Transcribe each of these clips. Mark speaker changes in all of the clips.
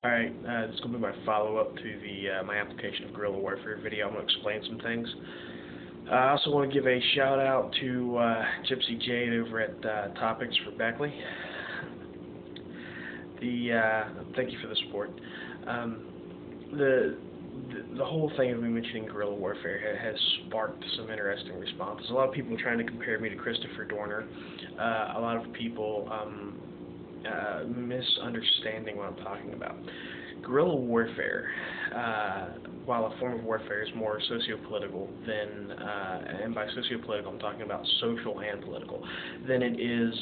Speaker 1: Alright, this is going to be my follow-up to the my application of guerrilla warfare video. I'm going to explain some things. I also want to give a shout out to Gypsy Jade over at Topics for Beckley. Thank you for the support. The whole thing of me mentioning guerrilla warfare has sparked some interesting responses. A lot of people are trying to compare me to Christopher Dorner. A lot of people misunderstanding what I'm talking about. Guerrilla warfare, while a form of warfare, is more socio-political than, and by socio-political I'm talking about social and political, than it is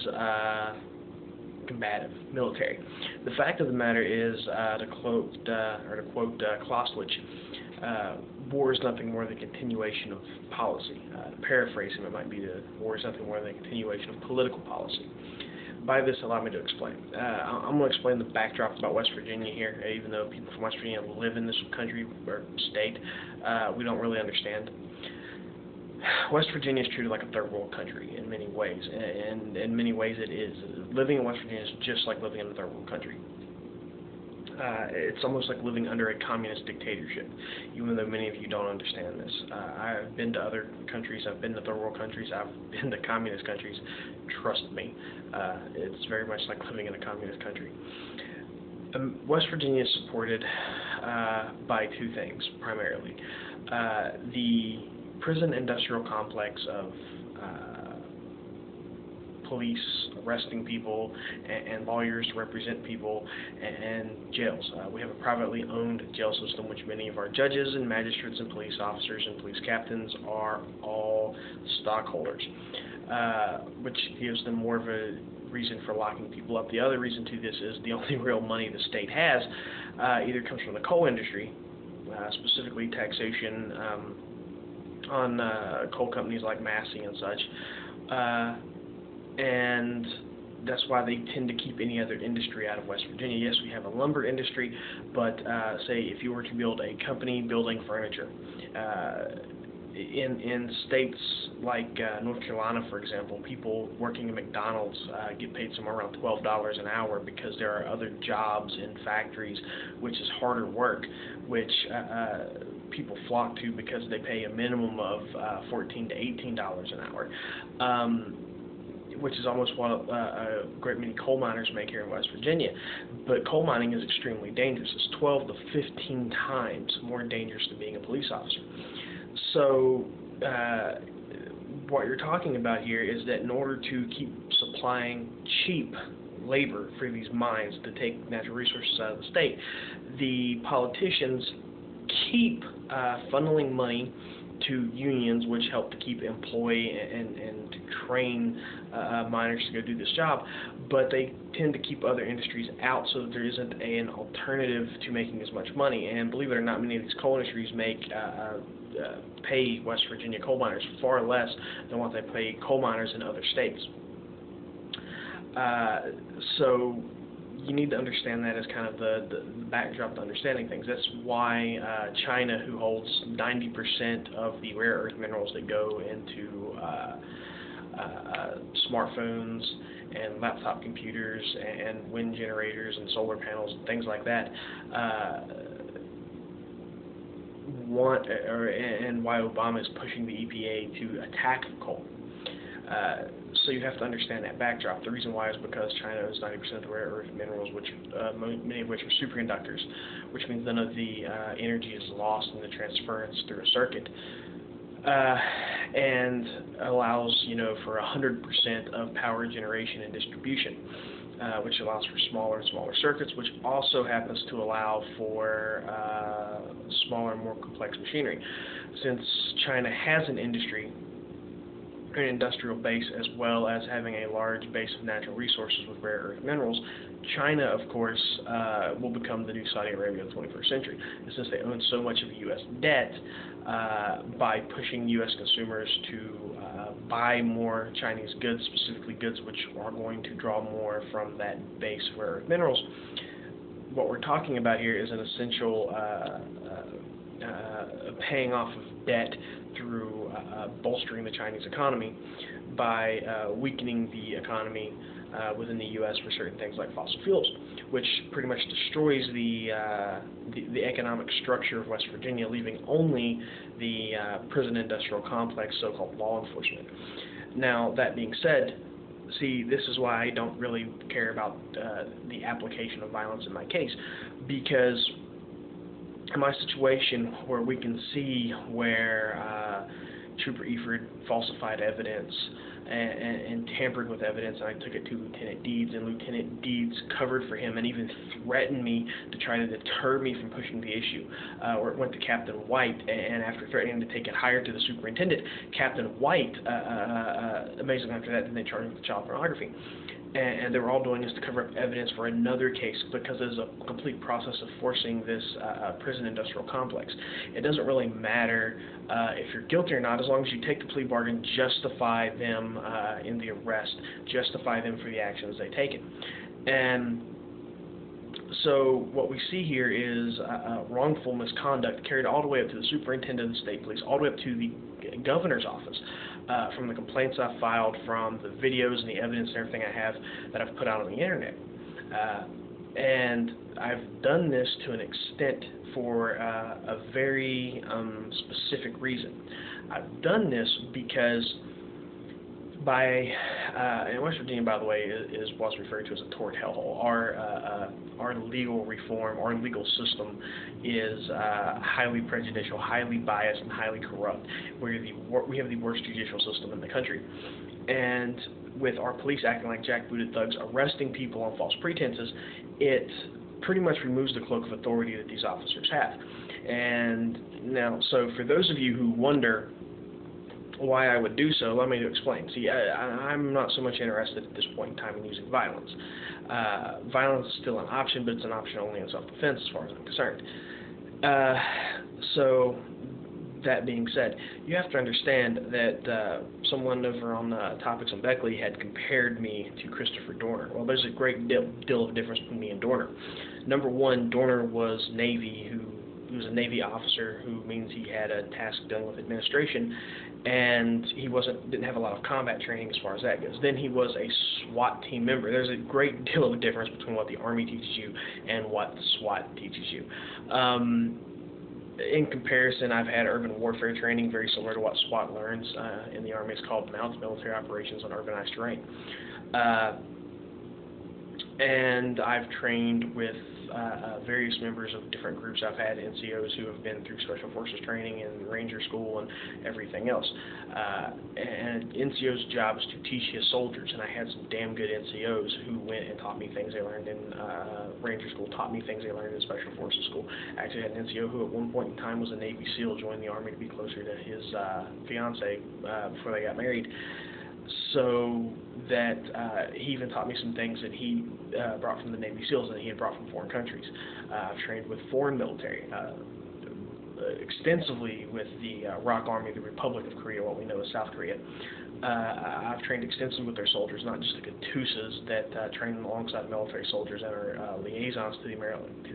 Speaker 1: combative, military. The fact of the matter is, to quote Clausewitz, war is nothing more than a continuation of policy. To paraphrase him, it might be war is nothing more than a continuation of political policy. By this, allow me to explain. I'm going to explain the backdrop about West Virginia here, even though people from West Virginia live in this country, or state, we don't really understand. West Virginia is treated like a third world country in many ways, and in many ways it is. Living in West Virginia is just like living in a third world country. It's almost like living under a communist dictatorship, even though many of you don't understand this. I've been to other countries, I've been to third world countries, I've been to communist countries. Trust me, it's very much like living in a communist country. West Virginia is supported by two things, primarily. The prison industrial complex of police arresting people and lawyers to represent people, and jails. We have a privately owned jail system, which many of our judges and magistrates and police officers and police captains are all stockholders, which gives them more of a reason for locking people up. The other reason to this is the only real money the state has either comes from the coal industry, specifically taxation on coal companies like Massey and such, and that's why they tend to keep any other industry out of West Virginia. Yes, we have a lumber industry, but say if you were to build a company building furniture, in states like North Carolina, for example, people working in McDonald's get paid somewhere around $12 an hour because there are other jobs in factories, which is harder work, which people flock to because they pay a minimum of $14 to $18 an hour. Which is almost what a great many coal miners make here in West Virginia. But coal mining is extremely dangerous. It's 12 to 15 times more dangerous than being a police officer. So what you're talking about here is that in order to keep supplying cheap labor for these mines to take natural resources out of the state, the politicians keep funneling money to unions, which help to keep employ and to train miners to go do this job, but they tend to keep other industries out so that there isn't an alternative to making as much money. And believe it or not, many of these coal industries pay West Virginia coal miners far less than what they pay coal miners in other states. So you need to understand that as kind of the backdrop to understanding things. That's why China, who holds 90% of the rare earth minerals that go into smartphones and laptop computers and wind generators and solar panels and things like that, and why Obama is pushing the EPA to attack coal. So you have to understand that backdrop. The reason why is because China owns 90% of the rare earth minerals, which many of which are superconductors, which means none of the energy is lost in the transference through a circuit, and allows, for 100% of power generation and distribution, which allows for smaller and smaller circuits, which also happens to allow for smaller, more complex machinery. Since China has an industry, an industrial base, as well as having a large base of natural resources with rare earth minerals, China, of course, will become the new Saudi Arabia of the 21st century. And since they own so much of U.S. debt, by pushing U.S. consumers to buy more Chinese goods, specifically goods which are going to draw more from that base of rare earth minerals, what we're talking about here is an essential paying off of debt through bolstering the Chinese economy by weakening the economy within the U.S. for certain things like fossil fuels. which pretty much destroys the economic structure of West Virginia, leaving only the prison industrial complex, so-called law enforcement. Now, that being said, see, this is why I don't really care about the application of violence in my case, because in my situation where we can see where Trooper Eford falsified evidence and tampered with evidence, and I took it to Lieutenant Deeds, and Lieutenant Deeds covered for him and even threatened me to try to deter me from pushing the issue. Or it went to Captain White, and after threatening to take it higher to the superintendent, Captain White, amazingly after that, then they charged him with child pornography. And they were all doing this to cover up evidence for another case, because there's a complete process of forcing this prison industrial complex. It doesn't really matter if you're guilty or not, as long as you take the plea bargain, justify them in the arrest, justify them for the actions they've taken. And so what we see here is wrongful misconduct carried all the way up to the superintendent of the state police, all the way up to the governor's office. From the complaints I've filed, from the videos and the evidence and everything I have that I've put out on the internet. And I've done this to an extent for a very specific reason. I've done this because in West Virginia, by the way, is what's referred to as a tort hellhole. Our legal reform, our legal system is highly prejudicial, highly biased, and highly corrupt. We have the worst judicial system in the country. And with our police acting like jackbooted thugs, arresting people on false pretenses, it pretty much removes the cloak of authority that these officers have. And now, so for those of you who wonder why I would do so, let me explain. See, I'm not so much interested at this point in time in using violence. Violence is still an option, but it's an option only in self-defense as far as I'm concerned. So, that being said, you have to understand that someone over on Topics on Beckley had compared me to Christopher Dorner. Well, there's a great deal of difference between me and Dorner. Number one, Dorner was Navy, he was a Navy officer, who means he had a task dealing with administration, and he didn't have a lot of combat training as far as that goes. Then he was a SWAT team member. There's a great deal of difference between what the Army teaches you and what SWAT teaches you. In comparison, I've had urban warfare training very similar to what SWAT learns in the Army. It's called Mounts Military Operations on Urbanized Terrain. And I've trained with various members of different groups. I've had NCOs who have been through Special Forces training and Ranger School and everything else. And NCO's job is to teach his soldiers, and I had some damn good NCOs who went and taught me things they learned in Ranger School, taught me things they learned in Special Forces School. I actually had an NCO who at one point in time was a Navy SEAL, joined the Army to be closer to his fiancée before they got married. So that he even taught me some things that he brought from the Navy SEALs that he had brought from foreign countries. I've trained with foreign military, extensively with the ROC Army, the Republic of Korea, what we know as South Korea. I've trained extensively with their soldiers, not just the Katusas that train alongside military soldiers and are liaisons to the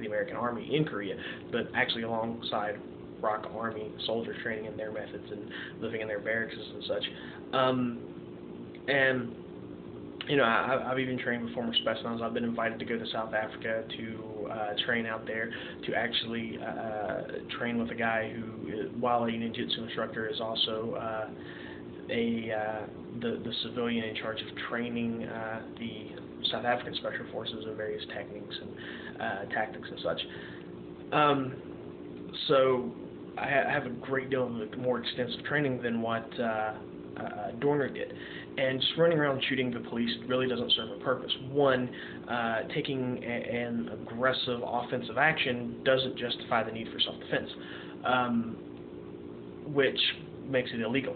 Speaker 1: American Army in Korea, but actually alongside ROC Army soldiers, training in their methods and living in their barracks and such. And, you know, I've even trained with former specimens. I've been invited to go to South Africa to train out there, to actually train with a guy who, while a ninjutsu instructor, is also the civilian in charge of training the South African Special Forces in various techniques and tactics and such. So I have a great deal of more extensive training than what Dorner did. And just running around shooting the police really doesn't serve a purpose. One, taking an aggressive offensive action doesn't justify the need for self-defense, which makes it illegal.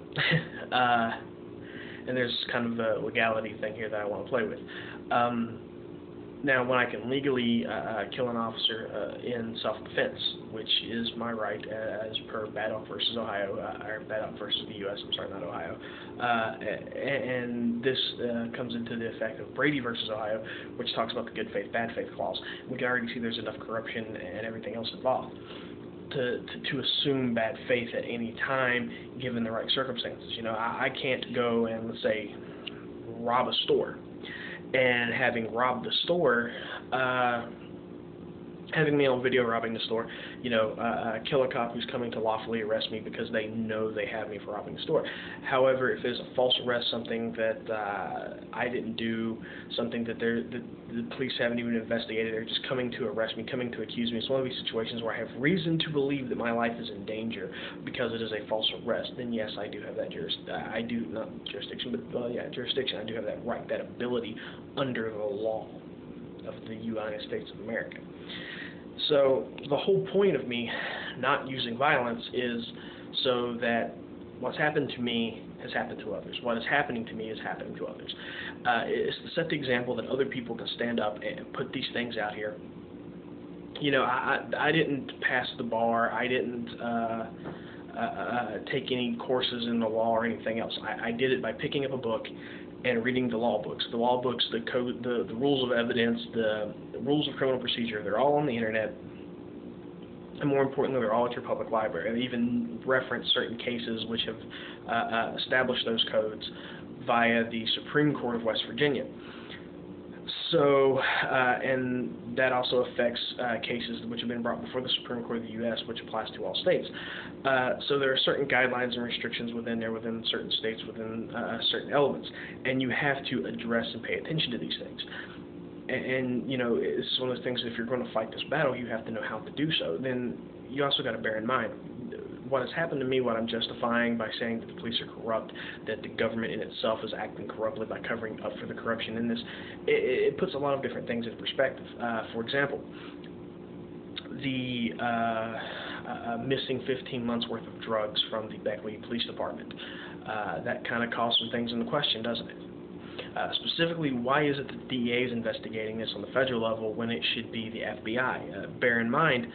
Speaker 1: And there's kind of a legality thing here that I want to play with. Now, when I can legally kill an officer in self-defense, which is my right as per Baddock versus Ohio, or Baddock versus the U.S., I'm sorry, not Ohio, and this comes into the effect of Brady versus Ohio, which talks about the good faith, bad faith clause. We can already see there's enough corruption and everything else involved to assume bad faith at any time, given the right circumstances. You know, I can't go and, let's say, rob a store and having robbed the store, having me on video robbing the store, kill a cop who's coming to lawfully arrest me because they know they have me for robbing the store. However, if there's a false arrest, something that I didn't do, something that the police haven't even investigated, they're just coming to arrest me, coming to accuse me, it's one of these situations where I have reason to believe that my life is in danger because it is a false arrest, then yes, I do have that jurisdiction. I do have that right, that ability under the law of the United States of America. So the whole point of me not using violence is so that what's happened to me has happened to others. What is happening to me is happening to others. It's to set the example that other people can stand up and put these things out here. I didn't pass the bar. I didn't take any courses in the law or anything else. I did it by picking up a book and reading the law books. The law books, the code, the rules of evidence, the rules of criminal procedure, they're all on the internet. And more importantly, they're all at your public library. They even reference certain cases which have established those codes via the Supreme Court of West Virginia. So, and that also affects cases which have been brought before the Supreme Court of the U.S., which applies to all states. So there are certain guidelines and restrictions within there, within certain states, within certain elements, and you have to address and pay attention to these things. And it's one of those things, if you're going to fight this battle, you have to know how to do so. Then you also got to bear in mind, what has happened to me, what I'm justifying by saying that the police are corrupt, that the government in itself is acting corruptly by covering up for the corruption in this, it puts a lot of different things into perspective. For example, the missing 15 months worth of drugs from the Beckley Police Department. That kind of calls some things into question, doesn't it? Specifically, why is it that the DEA is investigating this on the federal level when it should be the FBI? Bear in mind,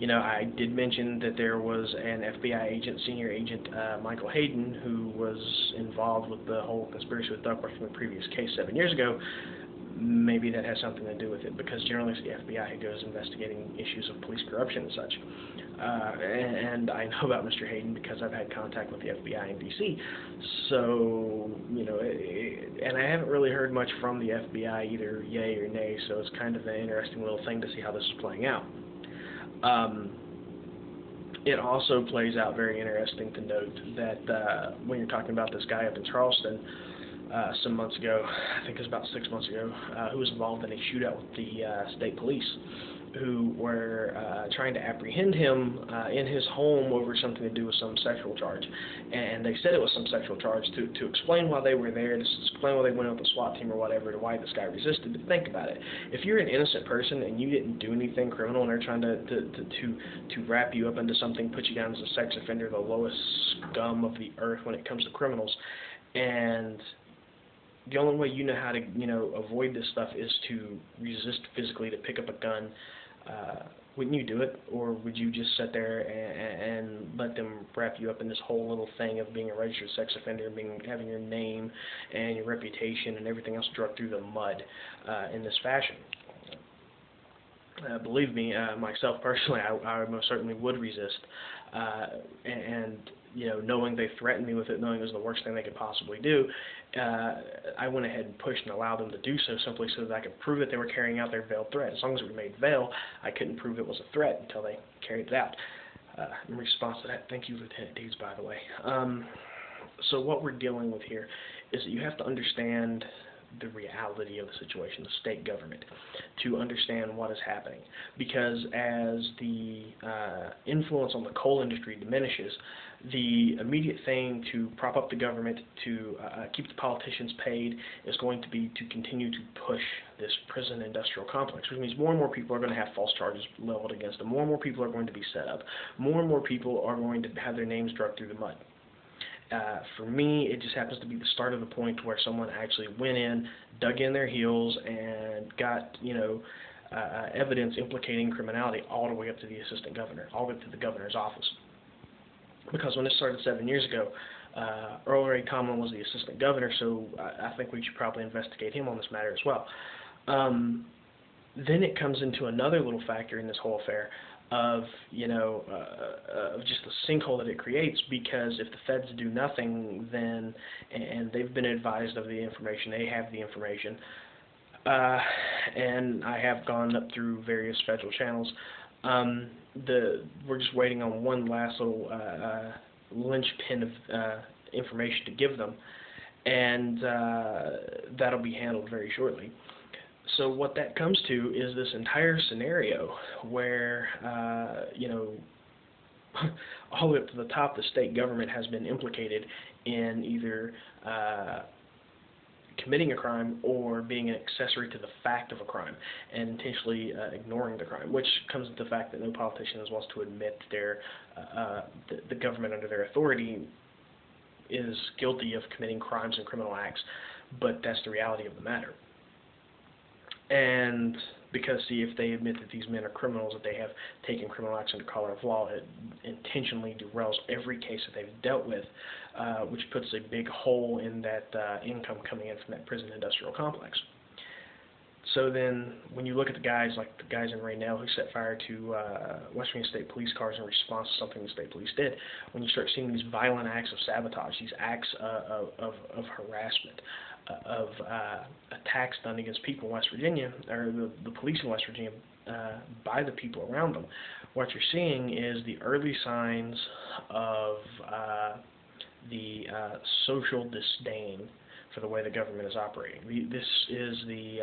Speaker 1: I did mention that there was an FBI agent, senior agent, Michael Hayden, who was involved with the whole conspiracy with Duckworth from the previous case 7 years ago. Maybe that has something to do with it, because generally it's the FBI who goes investigating issues of police corruption and such. And I know about Mr. Hayden because I've had contact with the FBI in D.C. So, and I haven't really heard much from the FBI, either yay or nay, so it's kind of an interesting little thing to see how this is playing out. It also plays out very interesting to note that when you're talking about this guy up in Charleston, some months ago, I think it was about 6 months ago, who was involved in a shootout with the state police, who were trying to apprehend him in his home over something to do with some sexual charge. And they said it was some sexual charge to explain why they were there, to explain why they went out with the SWAT team or whatever, to why this guy resisted. But think about it. If you're an innocent person and you didn't do anything criminal and they're trying to wrap you up into something, put you down as a sex offender, the lowest scum of the earth when it comes to criminals, and the only way you know how to, avoid this stuff is to resist physically, to pick up a gun. Wouldn't you do it? Or would you just sit there and let them wrap you up in this whole little thing of being a registered sex offender, having your name and your reputation and everything else dragged through the mud in this fashion? Believe me, myself personally, I most certainly would resist. And knowing they threatened me with it, knowing it was the worst thing they could possibly do, I went ahead and pushed and allowed them to do so simply so that I could prove that they were carrying out their veiled threat. As long as it remained veiled, I couldn't prove it was a threat until they carried it out. In response to that, thank you, Lieutenant Deeds, by the way. So what we're dealing with here is that you have to understand the reality of the situation, the state government, to understand what is happening. Because as the influence on the coal industry diminishes, the immediate thing to prop up the government, to keep the politicians paid, is going to be to continue to push this prison industrial complex, which means more and more people are going to have false charges leveled against them. More and more people are going to be set up. More and more people are going to have their names dragged through the mud. For me, it just happens to be the start of the point where someone actually went in, dug in their heels, and got, evidence implicating criminality all the way up to the assistant governor, all the way up to the governor's office. Because when this started 7 years ago, Earl Ray Tomlin was the assistant governor, so I think we should probably investigate him on this matter as well. Then it comes into another little factor in this whole affair of, of just the sinkhole that it creates, because if the feds do nothing, then, and they've been advised of the information, they have the information, and I have gone up through various federal channels. We're just waiting on one last little linchpin of information to give them, and that'll be handled very shortly. So what that comes to is this entire scenario where, all the way up to the top, the state government has been implicated in either committing a crime or being an accessory to the fact of a crime and intentionally ignoring the crime, which comes with the fact that no politician wants to admit the government under their authority is guilty of committing crimes and criminal acts, but that's the reality of the matter. And because, see, if they admit that these men are criminals, that they have taken criminal acts under color of law, it intentionally derails every case that they've dealt with, which puts a big hole in that income coming in from that prison industrial complex. So then, when you look at the guys, like the guys in Raynell who set fire to West Virginia State Police cars in response to something the state police did, when you start seeing these violent acts of sabotage, these acts of harassment, of attacks done against people in West Virginia, or the police in West Virginia, by the people around them, what you're seeing is the early signs of the social disdain for the way the government is operating. This is the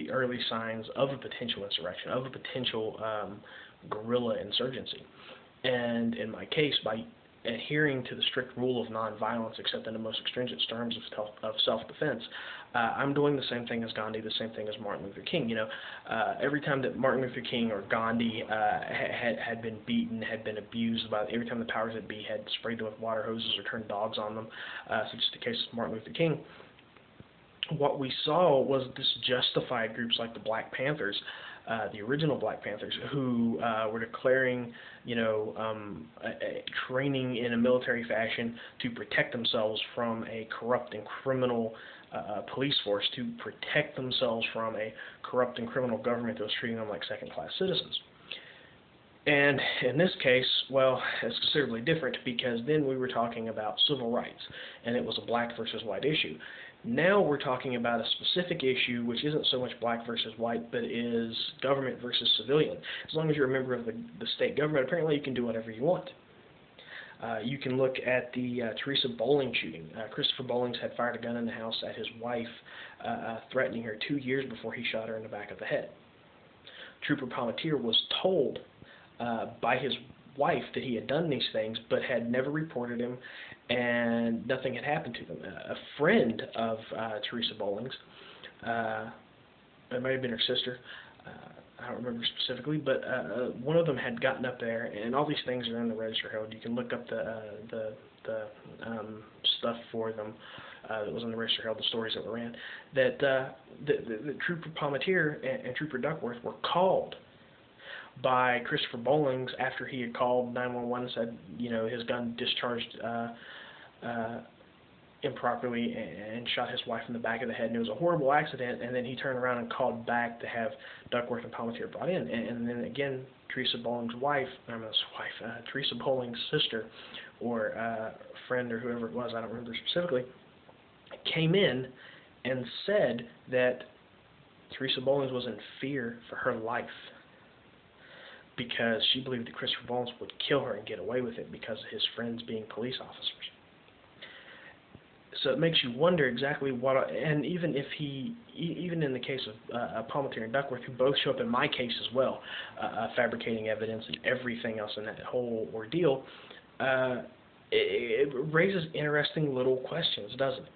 Speaker 1: early signs of a potential insurrection, of a potential guerrilla insurgency. And in my case, by adhering to the strict rule of nonviolence, except in the most stringent terms of self-defense, I'm doing the same thing as Gandhi, the same thing as Martin Luther King. Every time that Martin Luther King or Gandhi had been beaten, had been abused, every time the powers that be had sprayed them with water hoses or turned dogs on them, such as the case of Martin Luther King, what we saw was this justified groups like the Black Panthers, the original Black Panthers, who were declaring, training in a military fashion to protect themselves from a corrupt and criminal police force, to protect themselves from a corrupt and criminal government that was treating them like second-class citizens. And in this case, well, it's considerably different, because then we were talking about civil rights, and it was a black versus white issue. Now we're talking about a specific issue which isn't so much black versus white, but is government versus civilian. As long as you're a member of the state government, apparently you can do whatever you want. You can look at the Teresa Bowling shooting. Christopher Bowlings had fired a gun in the house at his wife, threatening her 2 years before he shot her in the back of the head. Trooper Palmatier was told by his wife that he had done these things, but had never reported him, and nothing had happened to them. A friend of Teresa Bowlings, it might have been her sister, I don't remember specifically, but one of them had gotten up there, and all these things are in the Register Herald. You can look up the stuff for them that was in the Register Herald, the stories that were ran, that the Trooper Palmatier and Trooper Duckworth were called by Christopher Bowlings after he had called 911 and said, his gun discharged improperly and shot his wife in the back of the head, and it was a horrible accident. And then he turned around and called back to have Duckworth and Palmatier brought in. And then again, Teresa Bowlings' Teresa Bowlings' sister, or friend, or whoever it was, I don't remember specifically, came in and said that Teresa Bowlings was in fear for her life, because she believed that Christopher Bowlings would kill her and get away with it because of his friends being police officers. So it makes you wonder exactly what, and even in the case of Palmatier and Duckworth, who both show up in my case as well, fabricating evidence and everything else in that whole ordeal, it raises interesting little questions, doesn't it?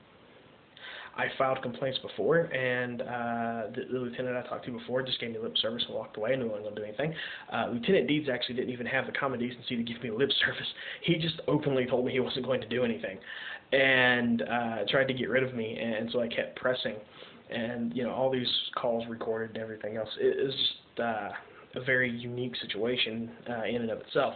Speaker 1: I filed complaints before, and the lieutenant I talked to before just gave me lip service and walked away. I knew I wasn't going to do anything. Lieutenant Deeds actually didn't even have the common decency to give me lip service. He just openly told me he wasn't going to do anything, and tried to get rid of me, and so I kept pressing. And, all these calls recorded and everything else. It is just a very unique situation in and of itself.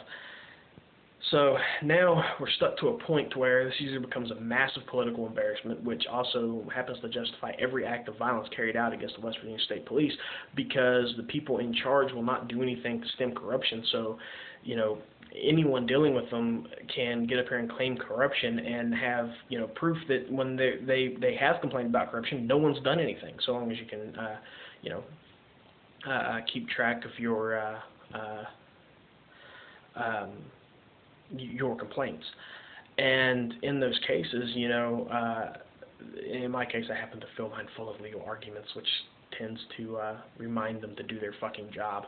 Speaker 1: So now we're stuck to a point where this usually becomes a massive political embarrassment, which also happens to justify every act of violence carried out against the West Virginia State Police, because the people in charge will not do anything to stem corruption. So, anyone dealing with them can get up here and claim corruption and have, proof that when they have complained about corruption, no one's done anything. So long as you can, keep track of your complaints. And in those cases, in my case, I happen to fill mine full of legal arguments, which tends to remind them to do their fucking job,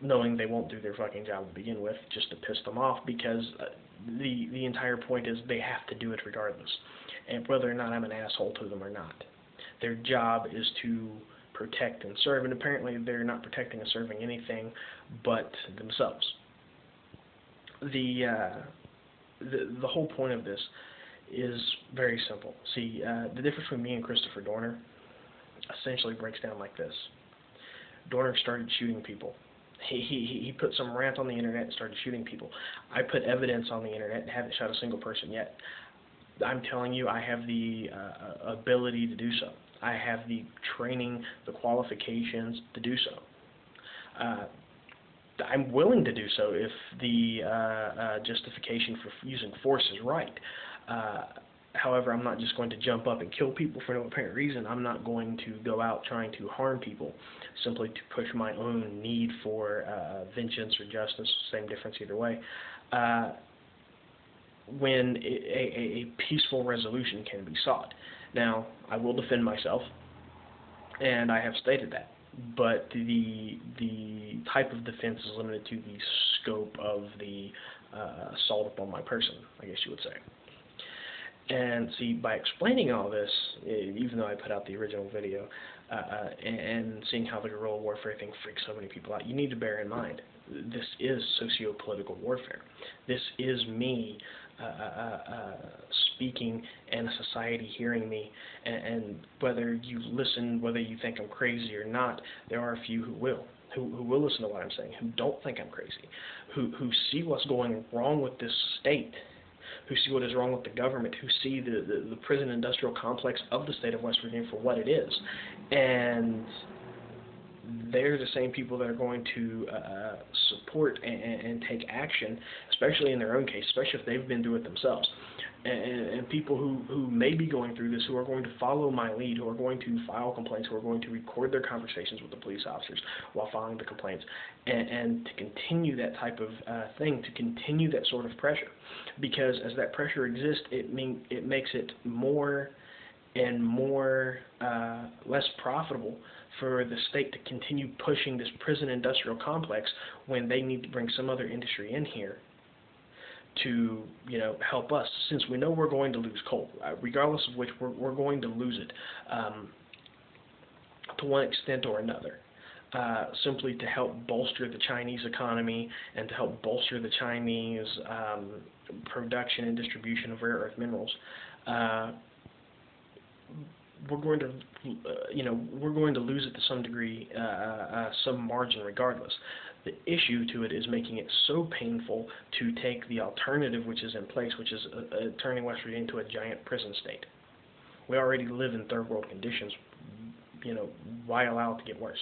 Speaker 1: knowing they won't do their fucking job to begin with, just to piss them off, because the entire point is they have to do it regardless, and whether or not I'm an asshole to them or not. Their job is to protect and serve, and apparently they're not protecting and serving anything but themselves. The whole point of this is very simple. See, the difference between me and Christopher Dorner essentially breaks down like this. Dorner started shooting people. He put some rant on the internet and started shooting people. I put evidence on the internet and haven't shot a single person yet. I'm telling you, I have the ability to do so. I have the training, the qualifications to do so. I'm willing to do so if the justification for using force is right. However, I'm not just going to jump up and kill people for no apparent reason. I'm not going to go out trying to harm people simply to push my own need for vengeance or justice. Same difference either way. When a peaceful resolution can be sought. Now, I will defend myself, and I have stated that. But the type of defense is limited to the scope of the assault upon my person, I guess you would say. And see, by explaining all this, even though I put out the original video, and seeing how the guerrilla warfare thing freaks so many people out, you need to bear in mind, this is socio-political warfare. This is me speaking and a society hearing me, and whether you listen, whether you think I'm crazy or not, there are a few who will listen to what I'm saying, who don't think I'm crazy, who see what's going wrong with this state, who see what is wrong with the government, who see the prison industrial complex of the state of West Virginia for what it is. And they're the same people that are going to support and take action, especially in their own case, especially if they've been through it themselves. And people who may be going through this, who are going to follow my lead, who are going to file complaints, who are going to record their conversations with the police officers while filing the complaints, and to continue that type of thing, to continue that sort of pressure. Because as that pressure exists, it makes it more and more less profitable for the state to continue pushing this prison industrial complex when they need to bring some other industry in here to, help us, since we know we're going to lose coal, regardless of which we're going to lose it to one extent or another, simply to help bolster the Chinese economy and to help bolster the Chinese production and distribution of rare earth minerals. We're going to, we're going to lose it to some degree, some margin regardless. The issue to it is making it so painful to take the alternative which is in place, which is turning West Virginia into a giant prison state. We already live in third world conditions. Why allow it to get worse?